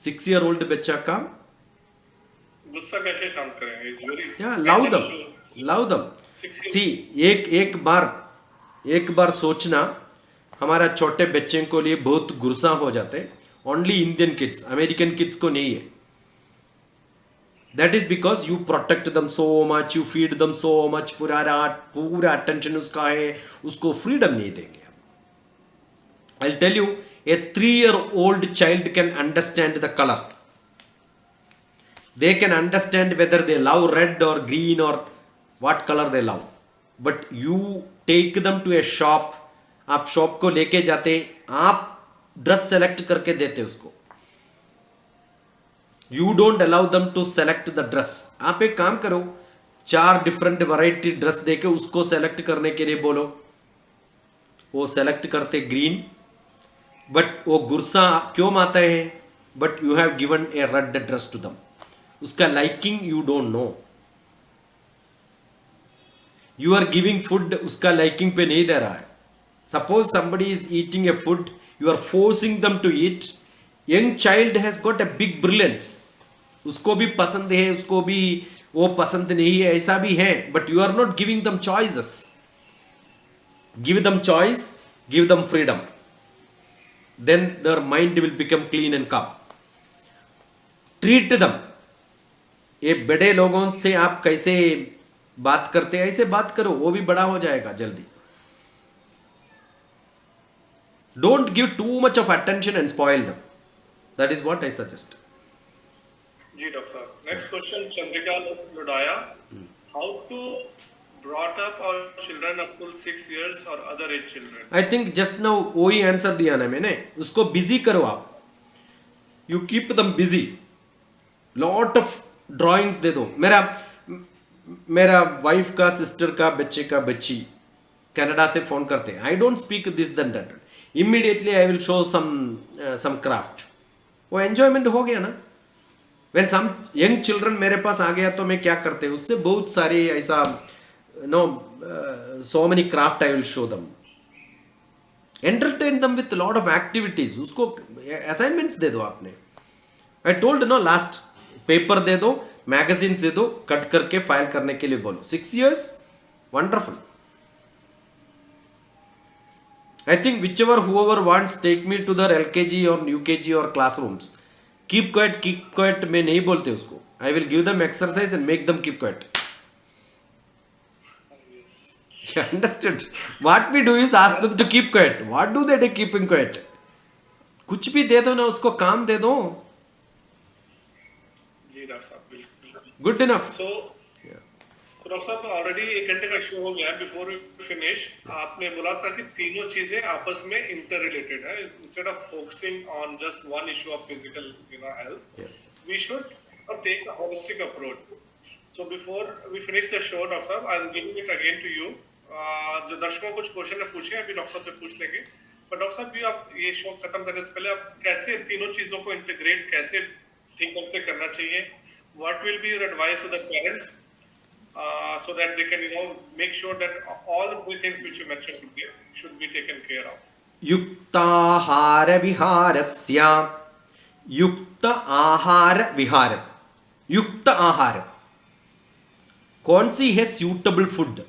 6-year-old बच्चा का गुस्सा कैसे शांत करें? Is very love them see एक बार सोचना हमारा छोटे बच्चे को लिए बहुत गुस्सा हो जाते only Indian kids American kids को नहीं है that is because you protect दम सो मच यू फीड दम सो मच पूरा अटेंशन उसका है उसको फ्रीडम नहीं देंगे I tell you a 3-year-old child can understand the color they can understand whether they love red or green or what color they love but you take them to a shop आप shop को लेके जाते आप dress select करके देते उसको you don't allow them to select the dress आप एक काम करो 4 डिफरेंट वैरायटी ड्रेस देके उसको सेलेक्ट करने के लिए बोलो वो सेलेक्ट करते ग्रीन बट वो गुस्सा क्यों आता है but you have given a red dress to them उसका liking you don't know you are giving food उसका लाइकिंग पे नहीं दे रहा है suppose somebody is eating a food you are forcing them to eat young child has got a big brilliance उसको भी पसंद है उसको भी वो पसंद नहीं है ऐसा भी है but you are not giving them choices give them choice give them freedom then their mind will become clean and calm treat them ये बड़े लोगों से आप कैसे बात करते हैं ऐसे बात करो वो भी बड़ा हो जाएगा जल्दी don't give too much of attention and spoil them that is what I suggest जी डॉक्टर साहब नेक्स्ट क्वेश्चन चंद्रिका लुडाया how to brought up our children up to 6 years or other age children I think just now वही answer दिया ना मैंने उसको busy करो आप you keep them busy lot of drawings दे दो मेरा वाइफ का सिस्टर का बच्चे का बच्ची कनाडा से फोन करते हैं I don't speak this then that immediately I will show some craft वो एंजॉयमेंट हो गया ना व्हेन सम यंग चिल्ड्रन मेरे पास आ गया तो मैं क्या करते हैं उससे बहुत सारे ऐसा no so many craft I will show them entertain them with lot of activities उसको असाइनमेंट्स दे दो आपने I told no last paper दे दो मैगजीन्स दे दो कट करके फाइल करने के लिए बोलो 6 years wonderful I think whoever wants take me to their LKG or UKG or classrooms. Keep quiet मैं नहीं बोलते उसको. I will give them exercise and make them keep quiet. You understood? What we do is ask them to keep quiet. What do they do keeping quiet? कुछ भी दे दो ना उसको काम दे दो. जी डॉक्टर साहब बिल्कुल. Good enough. So डॉक्टर साहब ऑलरेडी 1 घंटे का शो हो गया बिफोर फिनिश आपने बोला था कि तीनों चीजें आपस में इंटर रिलेटेड है instead of focusing on just one issue of physical health we should take a holistic approach so before we finish the show doctor साहब I will give it again to you जो दर्शकों कुछ question पूछे अभी doctor साहब से पूछ लेंगे पर डॉक्टर साहब भी आप ये शो खत्म करने से पहले आप कैसे इन तीनों चीजों को इंटीग्रेट कैसे ठीक से करना चाहिए what will be your advice to the parents so that they can make sure that all the 3 things which you mentioned today should be taken care of. युक्ताहार विहारस्य युक्त आहार विहार युक्त आहार कौन सी है सूटेबल फूड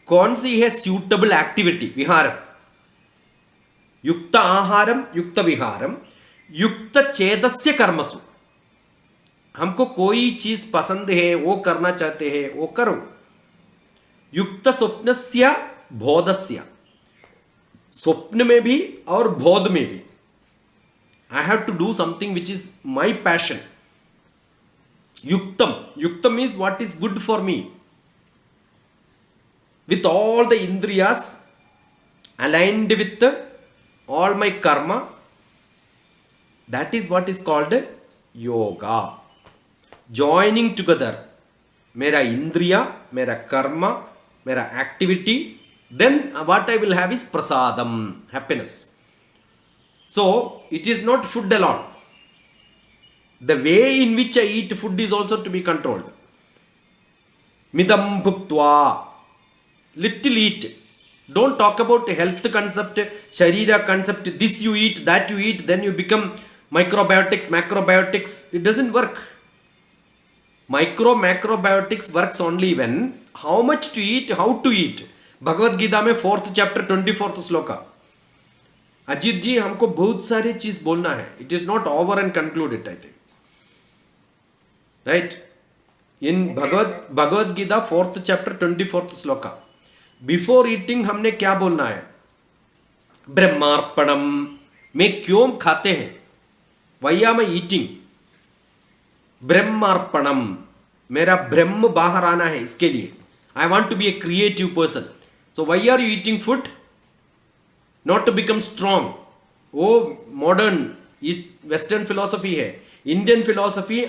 कौन सी है सूटेबल एक्टिविटी विहार युक्त आहारम युक्त विहारम युक्त चेतस्य कर्मसु हमको कोई चीज पसंद है वो करना चाहते हैं वो करो युक्त स्वप्नस्य बोधस्य स्वप्न में भी और बोध में भी I have to do something which is my passion युक्तम is what is good for me with all the इंद्रियास aligned with all my karma that is what is called yoga joining together मेरा इंद्रिया मेरा कर्म मेरा activity then what I will have is prasadam happiness so it is not food alone the way in which I eat food is also to be controlled मिदम भुक्त्वा little eat don't talk about health concept शरीर concept this you eat that you eat then you become Microbiotics, macrobiotics, it doesn't work. Macrobiotics works only when how much to eat, how to eat. Bhagavad-Gita में 4th chapter 24th shloka. Ajit जी हमको बहुत सारी चीज बोलना है. It is not over and concluded, I think. Right? In Bhagavad-Gita 4th chapter 24th shloka. Before eating हमने क्या बोलना है? ब्रह्मार्पणम में क्यों खाते हैं? Why am I eating? ब्रह्मार्पणम, मेरा ब्रह्म बाहर आना है इसके लिए. I want to be a creative person. So why are you eating food? Not to become strong. वो modern western philosophy है. Indian philosophy,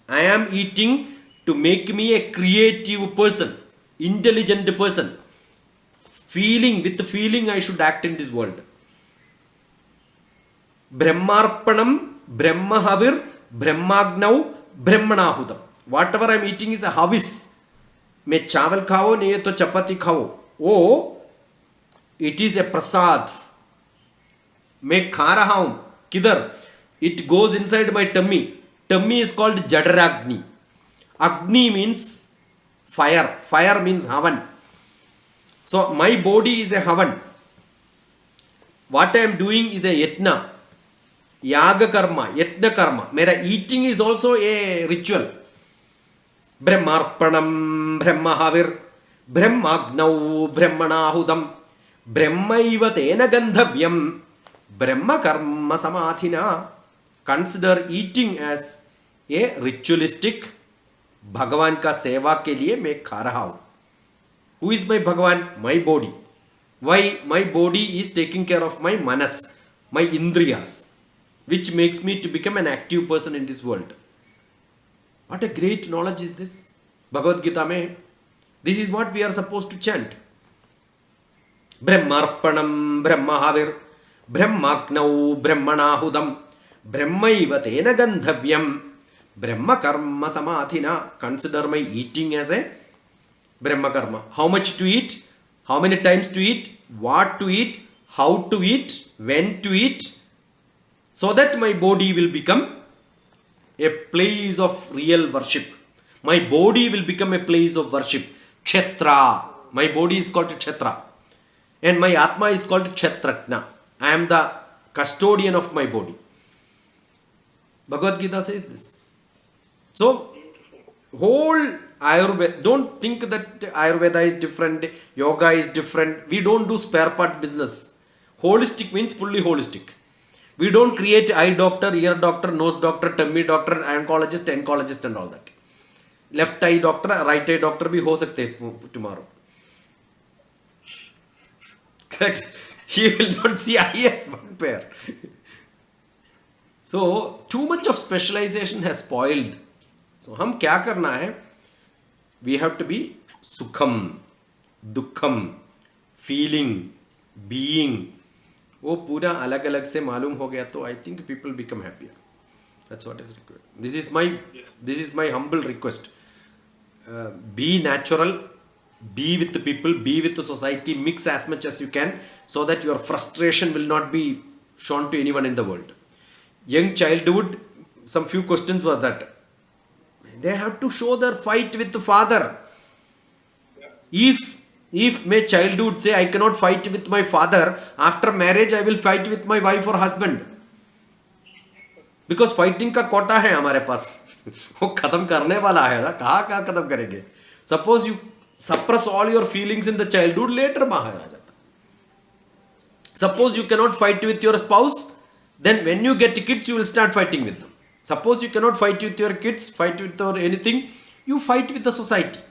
I am eating to make me a creative person, intelligent person. With feeling I should act in this world. Brahmarpanam, Brahmahavir, Brahmagnav, Brahmanahudam. Whatever I am eating is a havis. मैं चावल खाओ नहीं तो चपाती खाओ, वो it is a प्रसाद. मैं खा रहा हूं किधर? It goes inside my tummy. Tummy is called जठराग्नि. Agni means fire. Fire means havan. So my body is a havan. What I am doing is a yajna, याग कर्म, यज्ञ कर्म. मेरा eating is also a ritual. ब्रह्मार्पणम, ब्रह्महविर, ब्रह्माग्नौ, ब्रह्मणाहुदम, ब्रह्मैव तेन गंधव्यम, ब्रह्म कर्म समाधिना. Consider eating as a ritualistic. भगवान का सेवा के लिए मैं खा रहा हूं. Who is my Bhagwan? My body. Why? My body is taking care of my manas, my इंद्रियास, which makes me to become an active person in this world. What a great knowledge is this. Bhagavad-Gita mein, this is what we are supposed to chant. Brahmarpanam, Brahmahavir, Brahmagnau, Brahmanahudam, Brahmaiva tena gandhavyam, Brahma karma samadhina. Consider my eating as a Brahma karma. How much to eat? How many times to eat? What to eat? How to eat? When to eat? So that my body will become a place of real worship. My body will become a place of worship. Kshetra. My body is called Kshetra. And my Atma is called Kshetratna. I am the custodian of my body. Bhagavad-Gita says this. So, whole Ayurveda, don't think that Ayurveda is different, yoga is different. We don't do spare part business. Holistic means fully holistic. We don't create eye doctor, ear doctor, nose doctor, tummy doctor, oncologist and all that. Left eye doctor, right eye doctor भी हो सकते हैं tomorrow. Correct? He will not see eye as one pair. So too much of specialization has spoiled. So हम क्या करना है? We have to be sukham, dukham, feeling, being. वो पूरा अलग अलग से मालूम हो गया तो I think people become happier. That's what is required. This is my humble request. Be natural, be with people, be with society, mix as much as you can so that your frustration will not be shown to anyone in the world. Young childhood, some few questions was that they have to show their fight with the father. If my childhood say I cannot fight with my father, after marriage I will fight with my wife or husband, because fighting का कोटा है हमारे पास. वो खत्म करने वाला है ना. कहाँ खत्म करेंगे? Suppose you suppress all your feelings in the childhood, later बाहर आ जाता. Suppose you cannot fight with your spouse, then when you get kids you will start fighting with them. Suppose you cannot fight with your kids, fight with or anything, you fight with the society.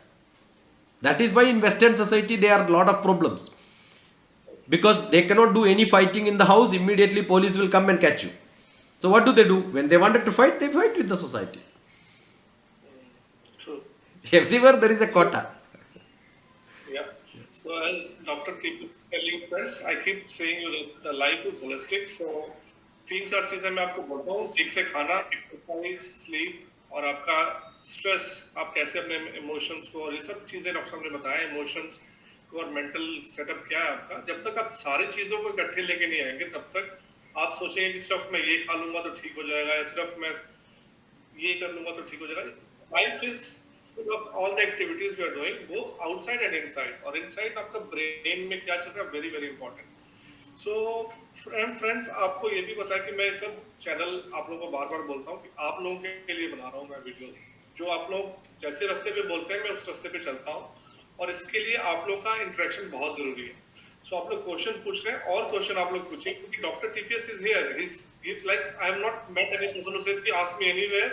That is why in Western society there are a lot of problems. Because they cannot do any fighting in the house, immediately police will come and catch you. So what do? When they wanted to fight, they fight with the society. True. Everywhere there is a quota. Yeah. So as Dr. keeps telling us, I keep saying you that the life is holistic. So 3-4 चीजें मैं आपको बोलता हूँ. ठीक से खाना, exercise, sleep और आपका स्ट्रेस. आप कैसे अपने इमोशंस को, और ये सब चीजें डॉक्टर साहब ने बताया, इमोशंस को और मेंटल सेटअप क्या है आपका. जब तक आप सारी चीजों को इकट्ठे लेके नहीं आएंगे तब तक आप सोचेंगे कि सिर्फ मैं ये खा लूंगा तो ठीक हो जाएगा, या सिर्फ मैं ये कर लूंगा तो ठीक हो जाएगा. Life is full of all the activities we are doing, both outside and inside. और इनसाइड आपका ब्रेन में क्या चल रहा है, very very important. So friends, आपको ये भी पता है कि मैं सब चैनल आप लोगों को बार बार बोलता हूँ कि आप लोगों के लिए बना रहा हूँ मैं वीडियोस. जो आप लोग जैसे रास्ते पे बोलते हैं मैं उस रास्ते पे चलता हूँ, और इसके लिए आप लोग का इंटरेक्शन बहुत जरूरी है. सो आप लोग क्वेश्चन पूछ रहे हैं, और क्वेश्चन आप लोग पूछिए, क्योंकि doctor TPS is here. He's like, I have not met any person who says कि ask me anywhere.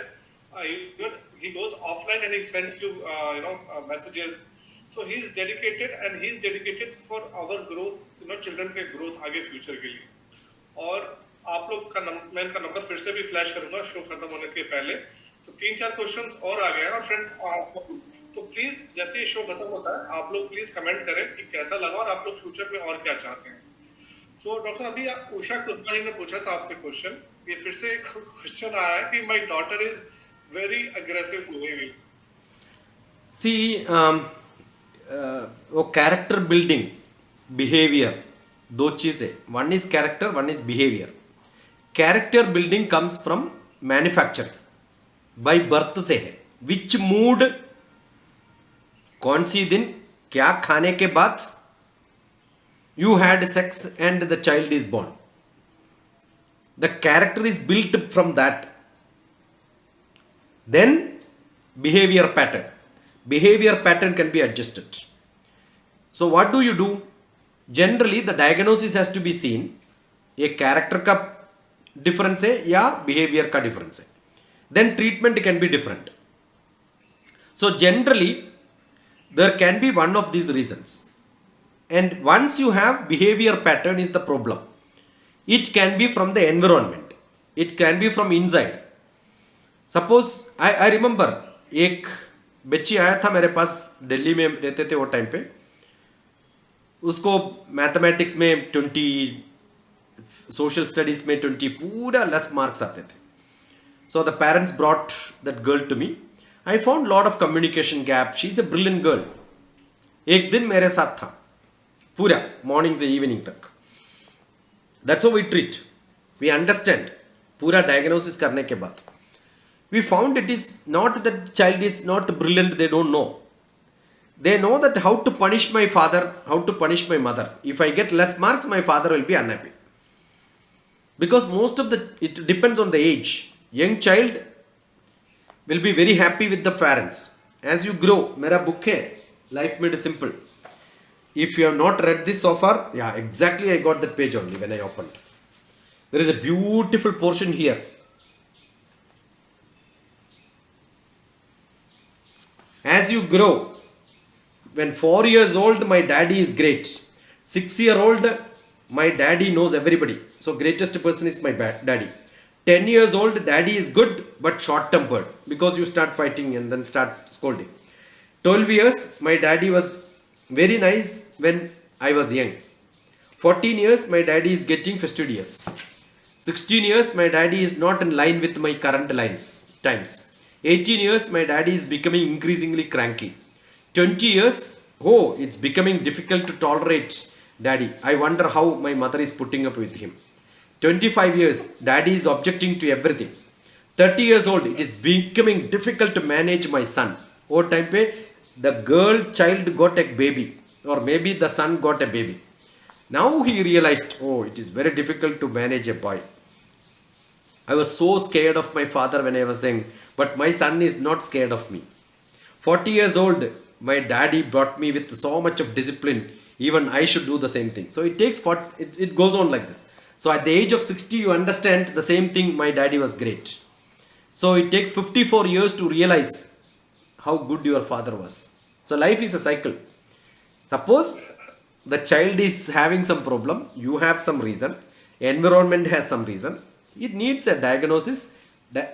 He goes offline and he sends you messages. So he is dedicated, and he is dedicated for our growth, children के growth आगे future के लिए. और आप लोग का मैं इनका नंबर फिर से भी फ्लैश करूंगा शो खत्म होने के पहले. तो 3-4 क्वेश्चंस और आ गए हैं फ्रेंड्स. तो प्लीज जैसे ये शो खत्म होता है आप लोग प्लीज कमेंट करें कि कैसा लगा और आप लोग फ्यूचर में और क्या चाहते हैं. सो डॉक्टर, अभी उषा कुलकर्णी ने पूछा था आपसे क्वेश्चन. ये फिर से एक क्वेश्चन आया है कि my daughter is very aggressive behaving. See वो कैरेक्टर बिल्डिंग बिहेवियर दो चीज़ है. One is character, one is behaviour. Character building comes from manufacture, by birth से है. विच मूड, कौन सी दिन, क्या खाने के बाद you had sex and the child is born. The character is built from that. Then behavior pattern. Behavior pattern can be adjusted. So what do? Generally the diagnosis has to be seen. ये character का difference है या behavior का difference है. Then treatment can be different. So generally there can be one of these reasons. And once you have behavior pattern is the problem. It can be from the environment. It can be from inside. Suppose I remember एक बच्ची आया था मेरे पास, दिल्ली में रहते थे वो time पे. उसको मैथमेटिक्स में 20, सोशल स्टडीज में 20, पूरा लेस मार्क्स आते थे. So the parents brought that girl to me. I found lot of communication gap. She is a brilliant girl. एक दिन मेरे साथ था पूरा मॉर्निंग से इवनिंग तक. That's how we treat. We understand. पूरा डायग्नोसिस करने के बाद we found it is not that child is not brilliant, they don't know. They know that how to punish my father, how to punish my mother. If I get less marks, my father will be unhappy. Because it depends on the age. Young child will be very happy with the parents. As you grow, मेरा book है Life Made Simple. If you have not read this so far, yeah, exactly, I got that page only when I opened. There is a beautiful portion here. As you grow, when 4 years old, my daddy is great. 6-year-old, my daddy knows everybody. So greatest person is my daddy. 10 years old, daddy is good but short-tempered because you start fighting and then start scolding. 12 years, my daddy was very nice when I was young. 14 years, my daddy is getting fastidious. 16 years, my daddy is not in line with my current times. 18 years, my daddy is becoming increasingly cranky. 20 years, it's becoming difficult to tolerate daddy. I wonder how my mother is putting up with him. 25 years, daddy is objecting to everything. 30 years old, it is becoming difficult to manage my son. Or time pe the child got a baby, or maybe the son got a baby. Now he realized, it is very difficult to manage a boy. I was so scared of my father when I was saying, but my son is not scared of me. 40 years old, my daddy brought me with so much of discipline, even I should do the same thing. So it takes, it goes on like this. So at the age of 60, you understand the same thing, my daddy was great. So it takes 54 years to realize how good your father was. So life is a cycle. Suppose the child is having some problem, you have some reason, environment has some reason, it needs a diagnosis.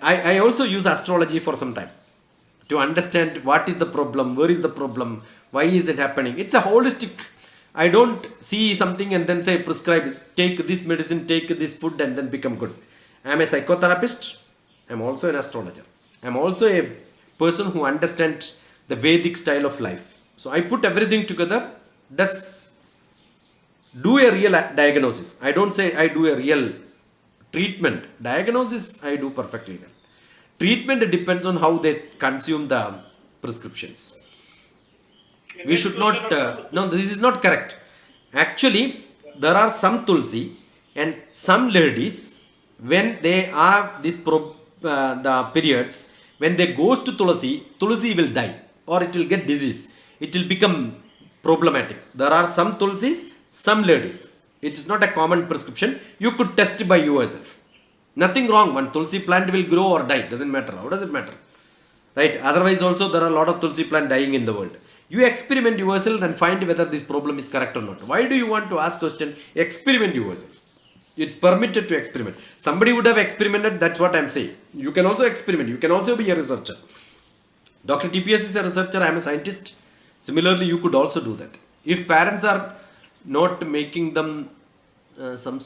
I also use astrology for some time to understand what is the problem, where is the problem, why is it happening. It's a holistic. I don't see something and then say prescribe, take this medicine, take this food and then become good. I am a psychotherapist. I am also an astrologer. I am also a person who understands the Vedic style of life. So I put everything together. Do a real diagnosis. I don't say I do a real Treatment, diagnosis, I do perfectly well. Treatment depends on how they consume the prescriptions. The We next should question not, of no, this is not correct. Actually, there are some tulsi and some ladies, when they are the periods, when they goes to tulsi will die or it will get disease, it will become problematic. There are some tulsis, some ladies, it is not a common prescription. You could test by yourself. Nothing wrong, one tulsi plant will grow or die, doesn't matter. How does it matter? Right? Otherwise also there are a lot of tulsi plant dying in the world. You experiment yourself and find whether this problem is correct or not. Why do you want to ask question? Experiment yourself. It's permitted to experiment. Somebody would have experimented, that's what I'm saying. You can also experiment, you can also be a researcher. Dr. TPS is a researcher, I am a scientist. Similarly, you could also do that. If parents are not making them some,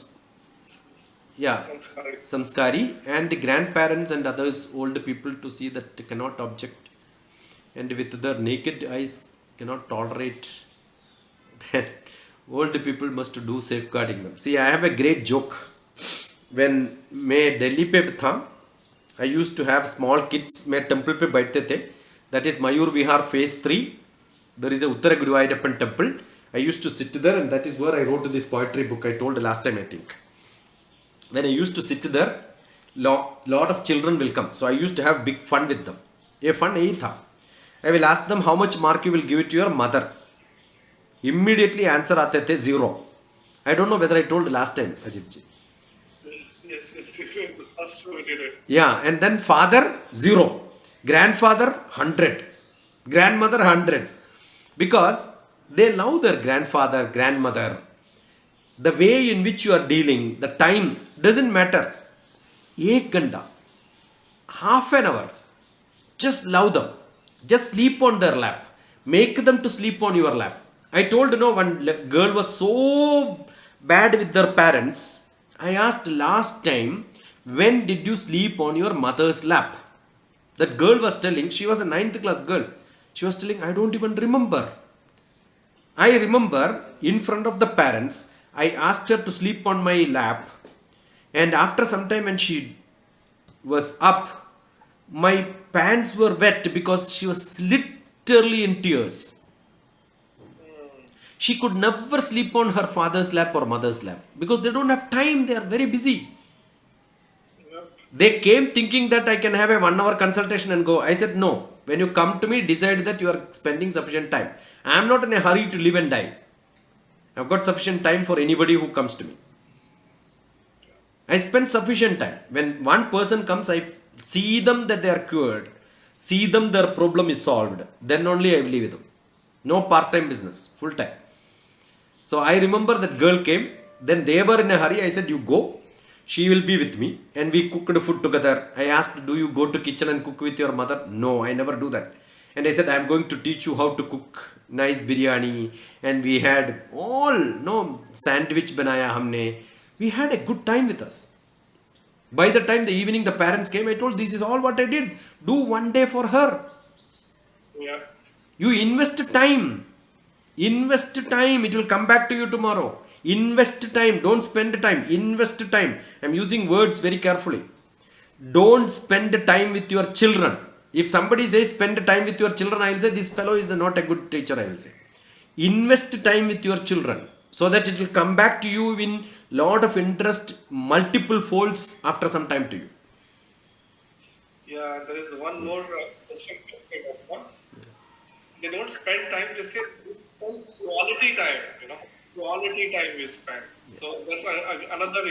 yeah, sanskari. samskari, and grandparents and others, old people, to see that cannot object and with their naked eyes cannot tolerate, then old people must do safeguarding them. See, I have a great joke. When मैं दिल्ली पे था, I used to have small kids. मैं temple पे बैठते थे. That is Mayur Vihar phase 3. There is a Uttara Guruvayurappan temple. I used to sit there, and that is where I wrote this poetry book I told last time, I think. When I used to sit there, lot of children will come. So I used to have big fun with them. ये fun यही था. I will ask them how much mark you will give it to your mother. Immediately answer आते थे 0. I don't know whether I told last time, Ajit ji. Yes, the first we did it. Yeah, and then father 0, grandfather 100, grandmother 100, because they love their grandfather, grandmother. The way in which you are dealing, the time doesn't matter. 1 घंटा, half an hour, just love them. Just sleep on their lap. Make them to sleep on your lap. I told, one girl was so bad with their parents. I asked last time, when did you sleep on your mother's lap? That girl was telling, she was a 9th class girl. She was telling, I don't even remember. I remember in front of the parents, I asked her to sleep on my lap. And after some time when she was up, my pants were wet because she was literally in tears. She could never sleep on her father's lap or mother's lap because they don't have time, they are very busy. Yep. They came thinking that I can have a 1 hour consultation and go. I said, no. When you come to me, decide that you are spending sufficient time. I am not in a hurry to live and die. I've got sufficient time for anybody who comes to me. I spend sufficient time. When one person comes, I see them that they are cured, see them their problem is solved, then only I will leave them. No part-time business, full-time. So I remember that girl came, then they were in a hurry. I said, you go, she will be with me, and we cooked food together. I asked, do you go to kitchen and cook with your mother? No, I never do that. And I said, I am going to teach you how to cook nice biryani. And we had all, sandwich banaya humne. We had a good time with us. By the time the evening the parents came, I told, this is all what I did. Do one day for her. Yeah. You invest time. Invest time. It will come back to you tomorrow. Invest time. Don't spend time. Invest time. I'm using words very carefully. Don't spend time with your children. If somebody says spend time with your children, I will say this fellow is not a good teacher, I will say. Invest time with your children so that it will come back to you in lot of interest, multiple folds after some time to you. Yeah, there is one more question. They don't spend time, they say quality time, quality time we spend. So that's another,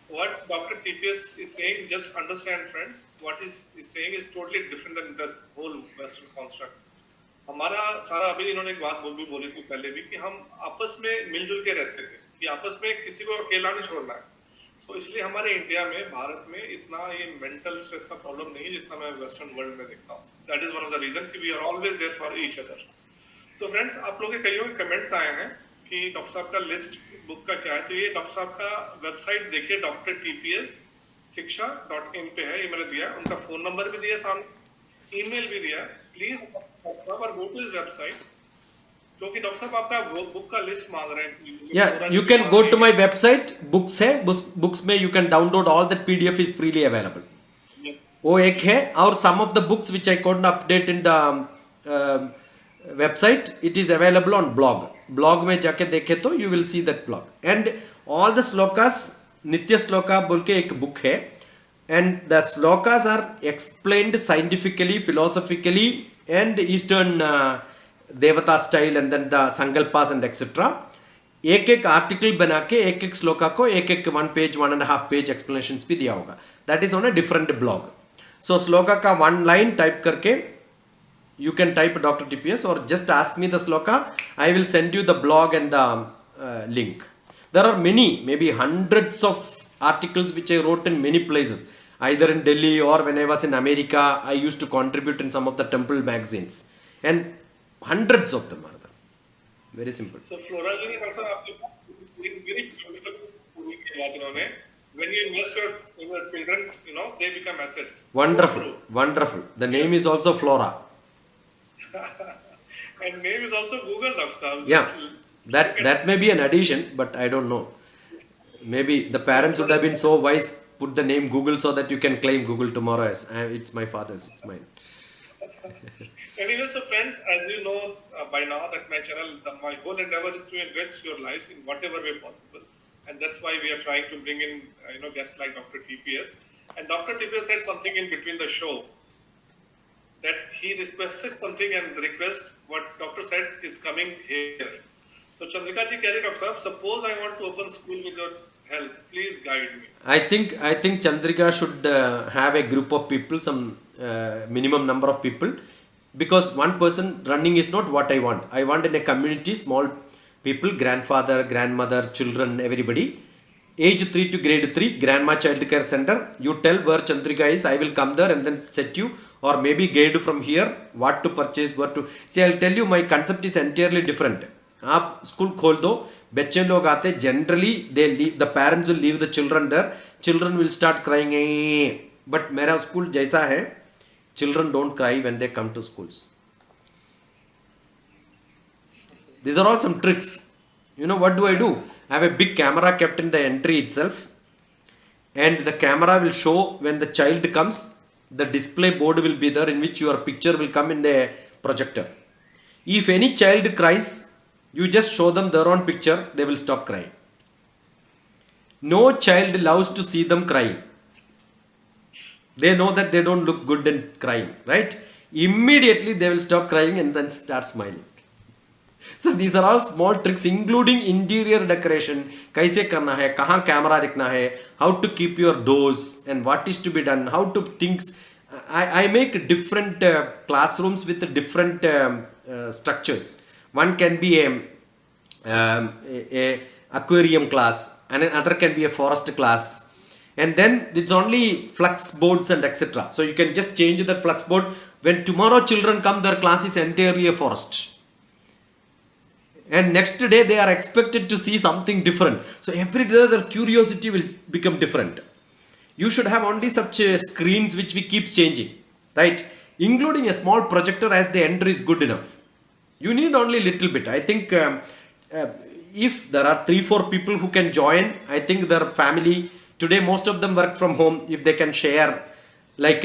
what Dr. TPS is saying, just understand friends, what is saying is totally different than the whole Western construct. हमारा सारा अभी इन्होंने एक बात बोली थी पहले भी कि हम आपस में मिलजुल के रहते थे कि आपस में किसी को अकेला नहीं छोड़ना है. तो इसलिए हमारे इंडिया में भारत में इतना ये मेंटल स्ट्रेस का प्रॉब्लम नहीं है जितना मैं वेस्टर्न वर्ल्ड में देखता हूँ. That is one of the reason कि we are always there for each other. So friends, आप लोगों के कईयों के कमेंट्स आए हैं कि डॉक्टर साहब का लिस्ट बुक का क्या है. तो ये डॉक्टर साहब का वेबसाइट देखिए, drtpsशिक्षा.in पे है, ये मैंने दिया. उनका फोन नंबर भी दिया, सामने ईमेल भी दिया. Please go to his website क्योंकि डॉक्टर साहब आपका वो बुक का लिस्ट मांग रहे हैं मुझे Yeah, पूरा you can go to my website, books है, books में you can download all that PDF is freely available. Yes. वो एक है, और some of the books which I couldn't update in the website, it is available on blog. Blog में जाके देखे तो you will see that blog. And all the slokas, नित्य श्लोका बोल के एक book है, and the slokas are explained scientifically, philosophically, and Eastern देवता style and then the sankalpas and etc. एक एक आर्टिकल बना के एक एक श्लोका को एक एक 1 पेज 1.5 पेज एक्सप्लेनेशंस भी दिया होगा. That is on a different blog. So shloka का 1 लाइन टाइप करके you can type DrTPS or just ask me the sloka. I will send you the blog and the link. There are many, maybe hundreds of articles which I wrote in many places, either in Delhi or when I was in America. I used to contribute in some of the temple magazines, and hundreds of them are there. Very simple. So Flora ji ने doctor आपने very beautiful पूरी की बात उन्होंने. When you invest in your children, they become assets. Wonderful, wonderful. The name is also Flora. And name is also Google, Dr. Sahab. Yeah, that may be an addition, but I don't know. Maybe the parents would have been so wise, put the name Google so that you can claim Google tomorrow as it's my father's, it's mine. Anyway, so friends, as you know by now that my channel, my whole endeavor is to enrich your lives in whatever way possible, and that's why we are trying to bring in guests like Dr. TPS. And Dr. TPS said something in between the show, that he requested something, and the request what doctor said is coming here. So Chandrika ji keh rahi, Dr. Sahab, suppose I want to open school with your help, please guide me. I think Chandrika should have a group of people, some minimum number of people, because one person running is not what I want. I want in a community small people, grandfather, grandmother, children, everybody, age 3 to grade 3, grandma child care center. You tell where Chandrika is, I will come there and then set you, or maybe guide from here what to purchase, what to see. I'll tell you, my concept is entirely different. आप school खोल दो, बच्चे लोग आते, generally they leave, the parents will leave the children there, children will start crying. But मेरा school जैसा है, children don't cry when they come to schools. These are all some tricks. What do? I have a big camera kept in the entry itself, and the camera will show when the child comes. The display board will be there in which your picture will come in the projector. If any child cries, you just show them their own picture, they will stop crying. No child loves to see them crying. They know that they don't look good in crying, right? Immediately they will stop crying and then start smiling. So these are all small tricks, including interior decoration. कैसे करना है, कहाँ camera रखना है, how to keep your doors and what is to be done, how to things. I make different classrooms with different structures. One can be a aquarium class, and another can be a forest class. And then it's only flux boards and etc. So you can just change the flux board. When tomorrow children come, their class is entirely a forest. And next day they are expected to see something different. So every day their curiosity will become different. You should have only such screens which we keep changing, right? Including a small projector as the enter is good enough. You need only little bit. I think if there are 3-4 people who can join, I think their family, today most of them work from home, if they can share, like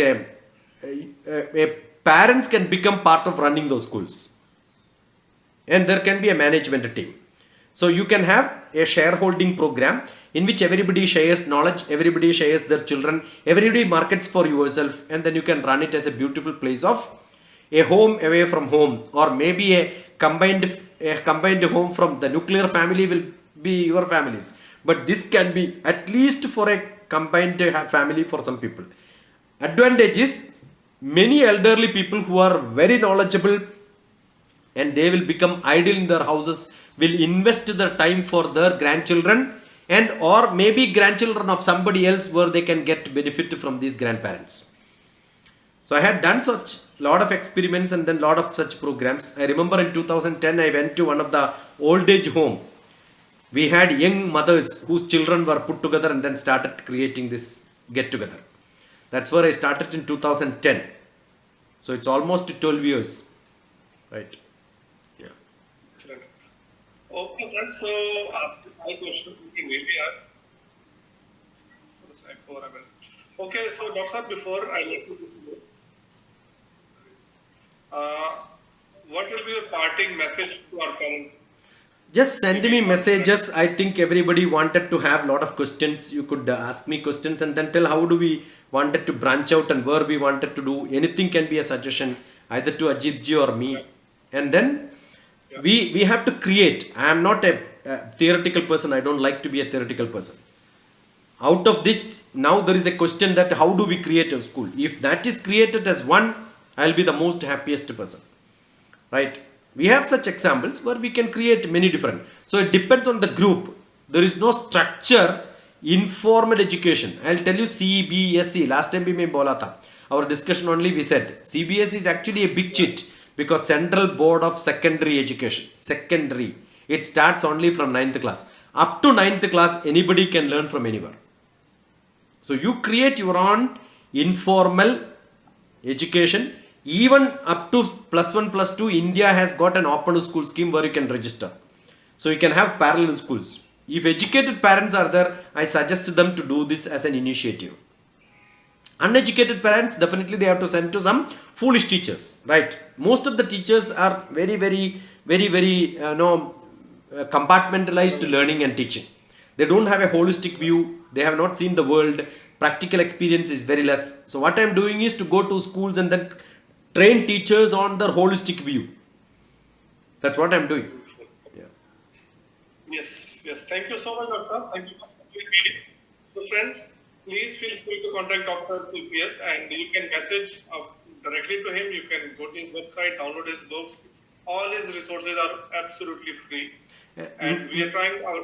parents can become part of running those schools. And there can be a management team. So you can have a shareholding program in which everybody shares knowledge, everybody shares their children, everybody markets for yourself, and then you can run it as a beautiful place of a home away from home, or maybe a combined home from the nuclear family will be your families. But this can be at least for a combined family for some people. Advantage is many elderly people who are very knowledgeable and they will become idle in their houses, will invest their time for their grandchildren and or maybe grandchildren of somebody else where they can get benefit from these grandparents. So I had done such lot of experiments and then lot of such programs. I remember in 2010 I went to one of the old age home. We had young mothers whose children were put together and then started creating this get together. That's where I started in 2010. So it's almost 12 years, right? Yeah. Okay, friends. So, my question maybe okay. So, Dr. Sir, before I let you go, uh, what will be your parting message to our parents? Just send me Maybe on messages. I think everybody wanted to have lot of questions. You could ask me questions and then tell how do we wanted to branch out and where we wanted to do. Anything can be a suggestion either to Ajit ji or yeah, me. And then yeah, we have to create. I am not a theoretical person. I don't like to be a theoretical person. Out of this, now there is a question that how do we create a school? If that is created as one, I'll be the most happiest person, right? We have such examples where we can create many different. So it depends on the group. There is no structure. Informal education, I'll tell you. CBSE, last time bhi main bola tha, our discussion only we said CBSE is actually a big cheat, because Central Board of Secondary Education, secondary, it starts only from 9th class. Up to 9th class anybody can learn from anywhere. So you create your own informal education. Even up to +1 +2, India has got an open school scheme where you can register. So you can have parallel schools. If educated parents are there, I suggest them to do this as an initiative. Uneducated parents, definitely they have to send to some foolish teachers, right? Most of the teachers are very compartmentalized learning and teaching. They don't have a holistic view. They have not seen the world. Practical experience is very less. So what I'm doing is to go to schools and then train teachers on their holistic view. That's what I'm doing. beautiful. Yeah. Yes, yes. Thank you so much, Dr. Thank you so much. So, friends, please feel free to contact Dr. TPS, and you can message directly to him. You can go to his website, download his books. All his resources are absolutely free, and we are trying our.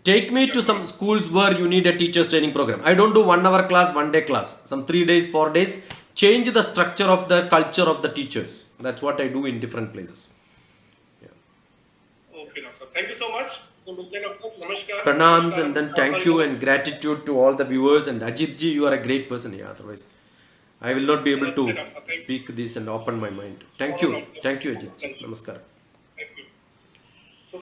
Take me to some schools where you need a teachers training program. I don't do 1 hour class, 1 day class, some 3 days, 4 days. Change the structure of the culture of the teachers. That's what I do in different places. Okay, Dr. Thank you so much. Namaskar. Pranams Namaskar. and then thank you and gratitude to all the viewers. And Ajit ji, you are a great person. Yeah, otherwise I will not be able to Namaste, Dr. Thank you. speak this and open my mind. Thank you. Thank you, Ajit ji. Namaskar.